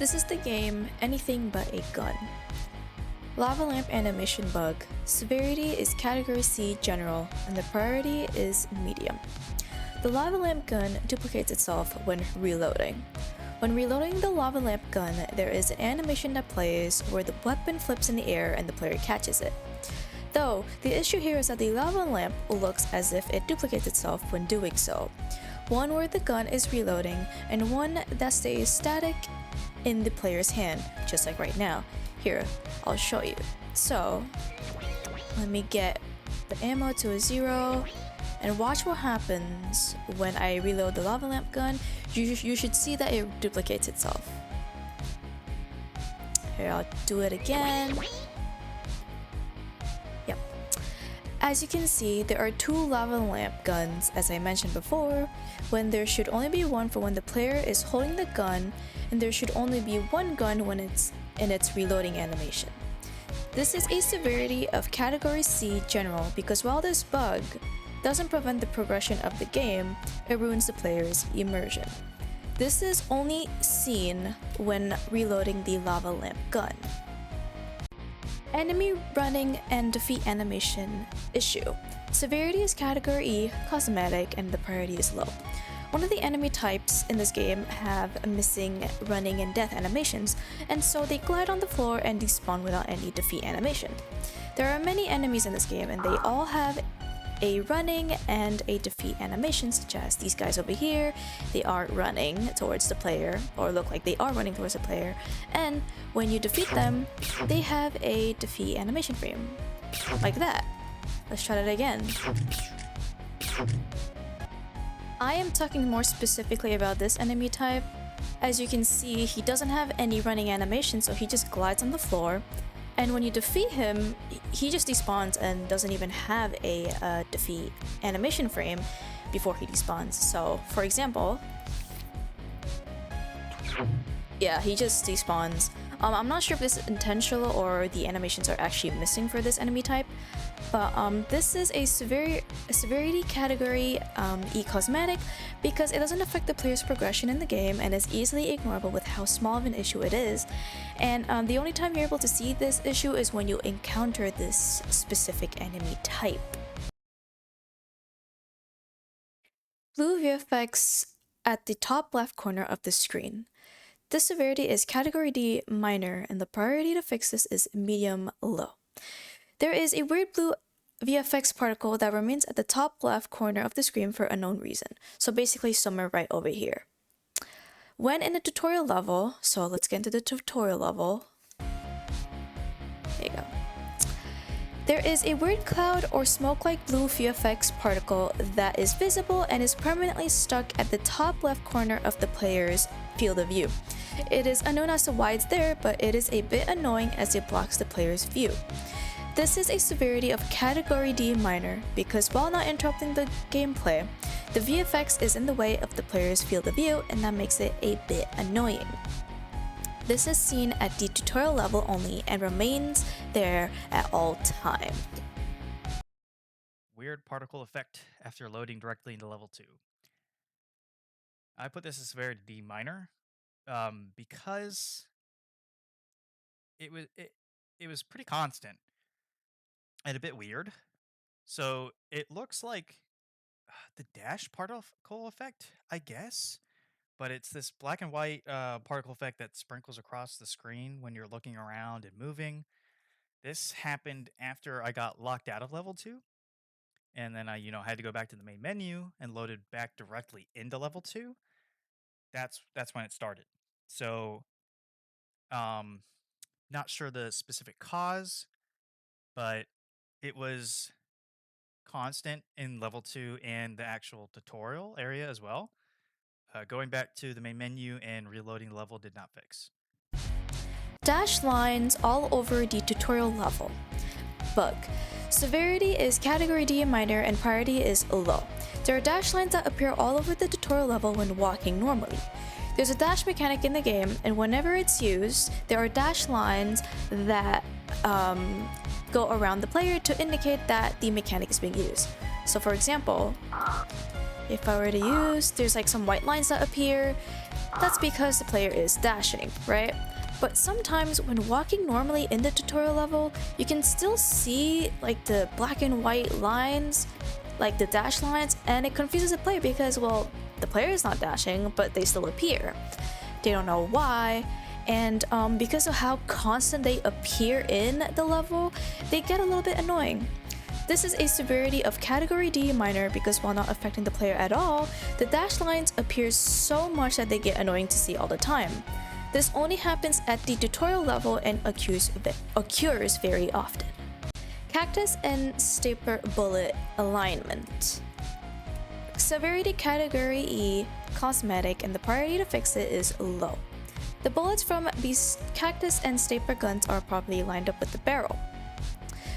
This is the game Anything But a Gun. Lava Lamp Animation Bug. Severity is Category C General, and the priority is Medium. The lava lamp gun duplicates itself when reloading. When reloading the lava lamp gun, there is an animation that plays where the weapon flips in the air and the player catches it. Though, the issue here is that the lava lamp looks as if it duplicates itself when doing so. One where the gun is reloading, and one that stays static in the player's hand, just like right now. Here, I'll show you. So, let me get the ammo to a 0, and watch what happens when I reload the lava lamp gun. You should see that it duplicates itself. Here, I'll do it again. Yep. As you can see, there are 2 lava lamp guns, as I mentioned before, when there should only be one for when the player is holding the gun, and there should only be one gun when it's in its reloading animation. This is a severity of Category C General because while this bug doesn't prevent the progression of the game, it ruins the player's immersion. This is only seen when reloading the lava lamp gun. Enemy running and defeat animation issue. Severity is Category E, cosmetic, and the priority is low. One of the enemy types in this game have missing running and death animations, and so they glide on the floor and despawn without any defeat animation. There are many enemies in this game, and they all have a running and a defeat animation, such as these guys over here. They are running towards the player, or look like they are running towards the player, and when you defeat them, they have a defeat animation frame, like that. Let's try that again. I am talking more specifically about this enemy type. As you can see, he doesn't have any running animation, so he just glides on the floor. And when you defeat him, he just despawns and doesn't even have a defeat animation frame before he despawns. So, for example, yeah, he just despawns. I'm not sure if this is intentional or the animations are actually missing for this enemy type, but this is a severity category E cosmetic because it doesn't affect the player's progression in the game and is easily ignorable with how small of an issue it is. And the only time you're able to see this issue is when you encounter this specific enemy type. Blue VFX at the top left corner of the screen. This severity is Category D minor, and the priority to fix this is medium low. There is a weird blue VFX particle that remains at the top left corner of the screen for a known reason, so basically somewhere right over here. When in the tutorial level, so let's get into the tutorial level. There you go. There is a weird cloud or smoke-like blue VFX particle that is visible and is permanently stuck at the top left corner of the player's field of view. It is unknown as to why it's there, but it is a bit annoying as it blocks the player's view. This is a severity of Category D minor because while not interrupting the gameplay, the VFX is in the way of the player's field of view, and that makes it a bit annoying. This is seen at the tutorial level only and remains there at all time. Weird particle effect after loading directly into level 2. I put this as severity D minor because it was pretty constant and a bit weird. So it looks like the dash particle effect, I guess. But it's this black and white particle effect that sprinkles across the screen when you're looking around and moving. This happened after I got locked out of level 2. And then I, had to go back to the main menu and loaded back directly into level 2. That's when it started. So, not sure the specific cause, but it was constant in level 2 and the actual tutorial area as well. Going back to the main menu and reloading the level did not fix. Dash lines all over the tutorial level. Bug. Severity is Category D minor and priority is low. There are dash lines that appear all over the tutorial level when walking normally. There's a dash mechanic in the game, and whenever it's used, there are dash lines that go around the player to indicate that the mechanic is being used. So for example, If I were to use, there's like some white lines that appear. That's because the player is dashing, right? But sometimes when walking normally in the tutorial level, you can still see like the black and white lines, like the dash lines, and it confuses the player because, well, the player is not dashing, but they still appear. They don't know why, and because of how constant they appear in the level, they get a little bit annoying. This is a severity of category D minor because while not affecting the player at all, the dash lines appear so much that they get annoying to see all the time. This only happens at the tutorial level and occurs very often. Cactus and Stapler bullet alignment. Severity category E, cosmetic, and the priority to fix it is low. The bullets from these Cactus and Stapler guns are properly lined up with the barrel.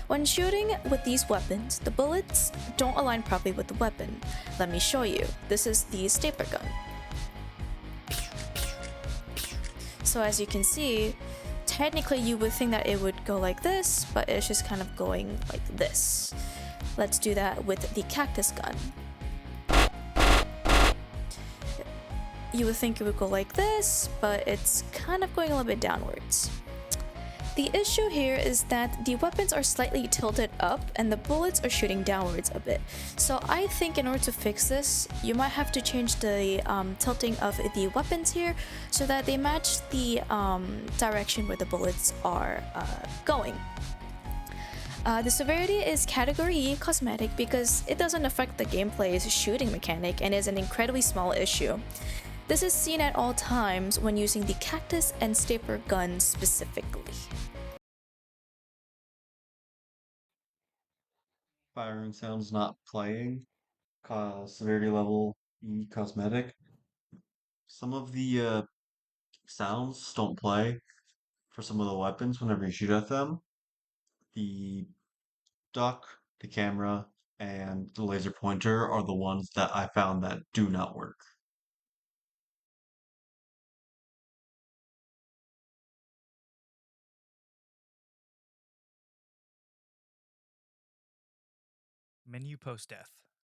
When shooting with these weapons, the bullets don't align properly with the weapon. Let me show you. This is the Stapler gun. So as you can see, technically you would think that it would go like this, but it's just kind of going like this. Let's do that with the Cactus gun. You would think it would go like this, but it's kind of going a little bit downwards. The issue here is that the weapons are slightly tilted up and the bullets are shooting downwards a bit. So I think in order to fix this, you might have to change the tilting of the weapons here so that they match the direction where the bullets are going. The severity is category E, cosmetic, because it doesn't affect the gameplay's shooting mechanic and is an incredibly small issue. This is seen at all times when using the Cactus and Stapler guns specifically. Firing sounds not playing. Severity level E cosmetic. Some of the sounds don't play for some of the weapons whenever you shoot at them. The duck, the camera, and the laser pointer are the ones that I found that do not work. Menu post-death.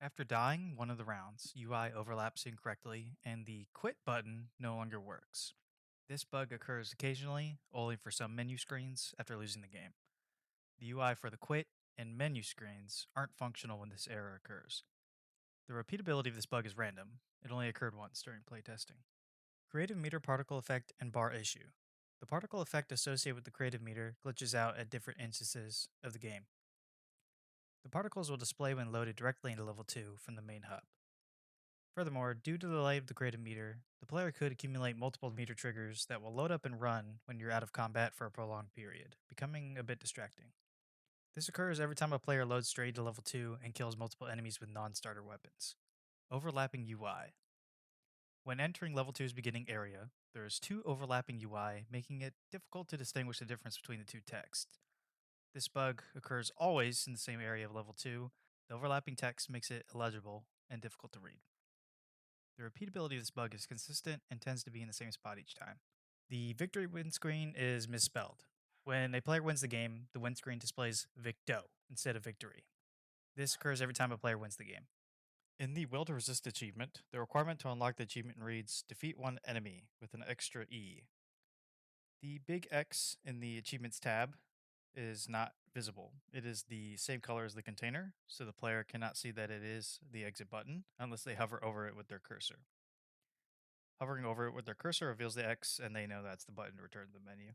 After dying one of the rounds, UI overlaps incorrectly and the quit button no longer works. This bug occurs occasionally, only for some menu screens after losing the game. The UI for the quit and menu screens aren't functional when this error occurs. The repeatability of this bug is random. It only occurred once during playtesting. Creative meter particle effect and bar issue. The particle effect associated with the creative meter glitches out at different instances of the game. The particles will display when loaded directly into level 2 from the main hub. Furthermore, due to the delay of the creative meter, the player could accumulate multiple meter triggers that will load up and run when you're out of combat for a prolonged period, becoming a bit distracting. This occurs every time a player loads straight to level 2 and kills multiple enemies with non-starter weapons. Overlapping UI. When entering level 2's beginning area, there is two overlapping UI, making it difficult to distinguish the difference between the two texts. This bug occurs always in the same area of level 2. The overlapping text makes it illegible and difficult to read. The repeatability of this bug is consistent and tends to be in the same spot each time. The victory win screen is misspelled. When a player wins the game, the win screen displays Victo instead of victory. This occurs every time a player wins the game. In the Will to Resist achievement, the requirement to unlock the achievement reads Defeat one enemy with an extra E. The big X in the Achievements tab is not visible. It is the same color as the container, so the player cannot see that it is the exit button unless they hover over it with their cursor. Hovering over it with their cursor reveals the X, and they know that's the button to return to the menu.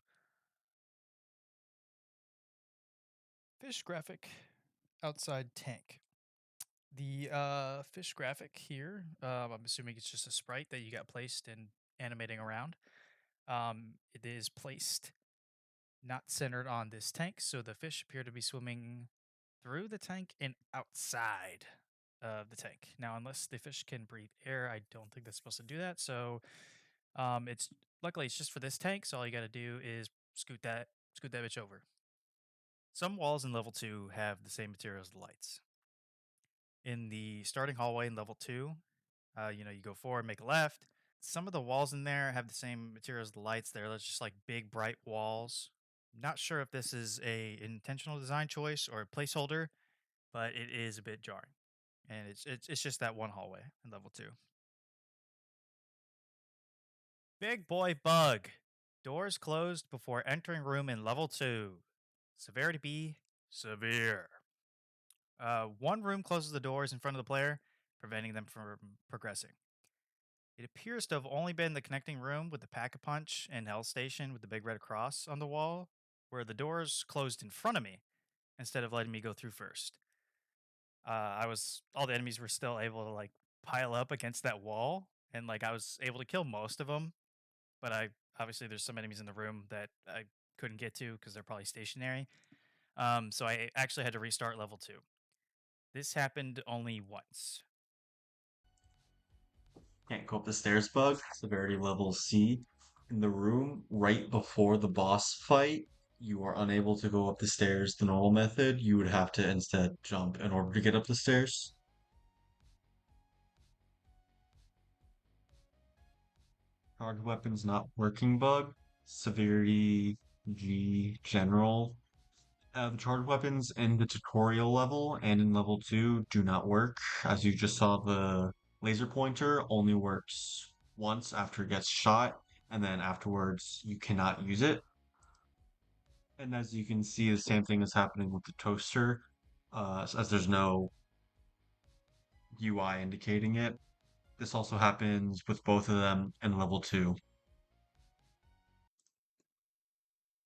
Fish graphic outside tank. The fish graphic here, I'm assuming it's just a sprite that you got placed and animating around. It is placed not centered on this tank, so the fish appear to be swimming through the tank and outside of the tank. Now, unless the fish can breathe air, I don't think that's supposed to do that. So, it's luckily it's just for this tank. So all you got to do is scoot that bitch over. Some walls in level 2 have the same material as the lights. In the starting hallway in level 2, you go forward, make a left. Some of the walls in there have the same material as the lights there. That's just like big, bright walls. Not sure if this is a intentional design choice or a placeholder, but it is a bit jarring. and it's just that one hallway in level 2. Big boy bug. Doors closed before entering room in level 2. Severity B, severe. One room closes the doors in front of the player, preventing them from progressing. It appears to have only been the connecting room with the Pack-a-Punch and Hell Station with the big red cross on the wall, where the doors closed in front of me instead of letting me go through first. All the enemies were still able to like pile up against that wall, and like I was able to kill most of them, but I obviously there's some enemies in the room that I couldn't get to because they're probably stationary. So I actually had to restart level 2. This happened only once. Can't go up the stairs bug, severity level C. In the room right before the boss fight, you are unable to go up the stairs the normal method. You would have to instead jump in order to get up the stairs. Charged weapons not working bug, severity G general. The charged weapons in the tutorial level and in level 2 do not work. As you just saw, the laser pointer only works once after it gets shot, and then afterwards you cannot use it. And as you can see, the same thing is happening with the toaster, as there's no UI indicating it. This also happens with both of them in level 2.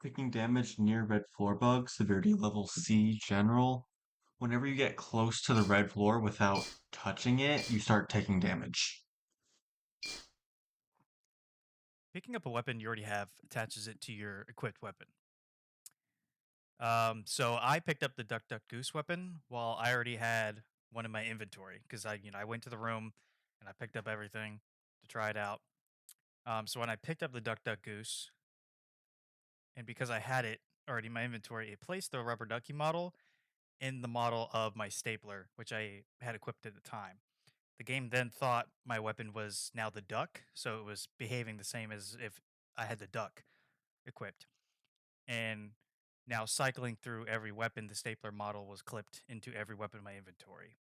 Taking damage near red floor bug, severity level C general. Whenever you get close to the red floor without touching it, you start taking damage. Picking up a weapon you already have attaches it to your equipped weapon. So I picked up the Duck Duck Goose weapon while I already had one in my inventory because I went to the room and I picked up everything to try it out. So when I picked up the Duck Duck Goose, and because I had it already in my inventory, it placed the rubber ducky model in the model of my stapler, which I had equipped at the time. The game then thought my weapon was now the duck, so it was behaving the same as if I had the duck equipped. And now cycling through every weapon, the stapler model was clipped into every weapon in my inventory.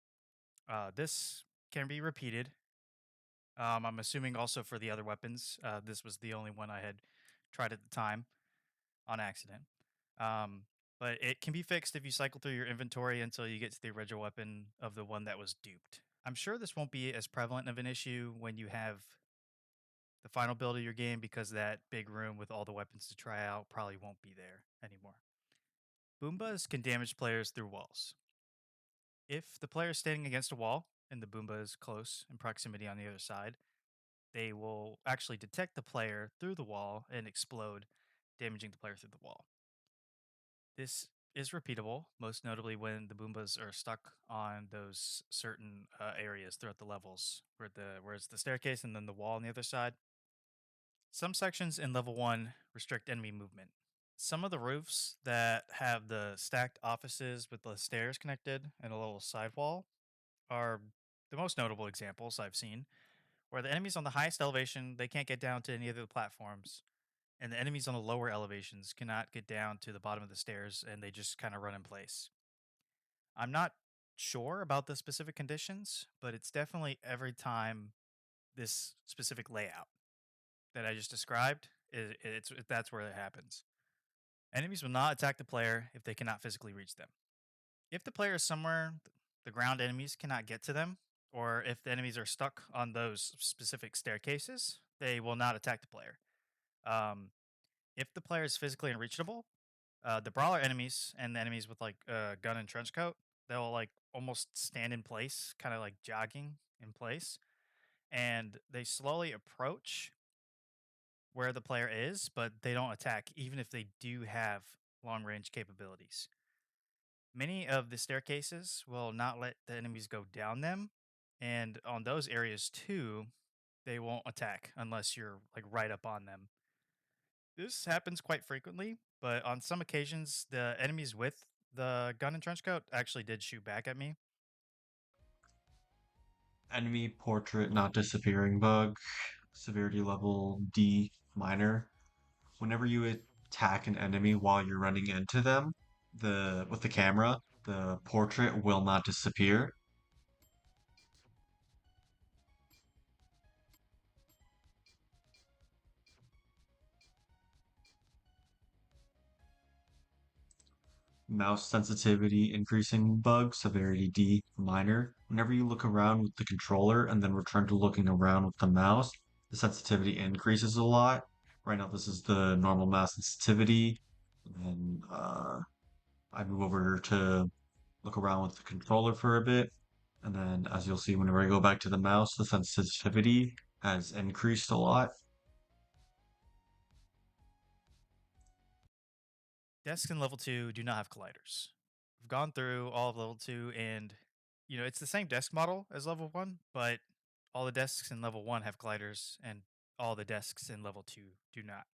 This can be repeated. I'm assuming also for the other weapons. This was the only one I had tried at the time on accident. Um, but it can be fixed if you cycle through your inventory until you get to the original weapon of the one that was duped. I'm sure this won't be as prevalent of an issue when you have the final build of your game because that big room with all the weapons to try out probably won't be there anymore. Boombas can damage players through walls. If the player is standing against a wall and the Boomba is close in proximity on the other side, they will actually detect the player through the wall and explode, damaging the player through the wall. This is repeatable, most notably when the Boombas are stuck on those certain areas throughout the levels, where it's the staircase and then the wall on the other side. Some sections in level 1 restrict enemy movement. Some of the roofs that have the stacked offices with the stairs connected and a little sidewall are the most notable examples I've seen, where the enemies on the highest elevation they can't get down to any of the platforms, and the enemies on the lower elevations cannot get down to the bottom of the stairs, and they just kind of run in place. I'm not sure about the specific conditions, but it's definitely every time this specific layout that I just described, that's where it happens. Enemies will not attack the player if they cannot physically reach them. If the player is somewhere the ground enemies cannot get to them, or if the enemies are stuck on those specific staircases, they will not attack the player. Um, if the player is physically unreachable, the brawler enemies and the enemies with like gun and trench coat, they'll like almost stand in place, kind of like jogging in place, and they slowly approach where the player is, but they don't attack, even if they do have long range capabilities. Many of the staircases will not let the enemies go down them, and on those areas too, they won't attack unless you're like right up on them. This happens quite frequently, but on some occasions, the enemies with the gun and trench coat actually did shoot back at me. Enemy portrait not disappearing bug, severity level D minor. Whenever you attack an enemy while you're running into them, the with the camera, the portrait will not disappear. mouse sensitivity increasing bug, severity D minor. Whenever you look around with the controller and then return to looking around with the mouse, the sensitivity increases a lot. Right now, this is the normal mouse sensitivity. And I move over to look around with the controller for a bit. And then, as you'll see, whenever I go back to the mouse, the sensitivity has increased a lot. Desks in level 2 do not have colliders. I've gone through all of level 2 and it's the same desk model as level 1, but all the desks in level 1 have colliders and all the desks in level 2 do not.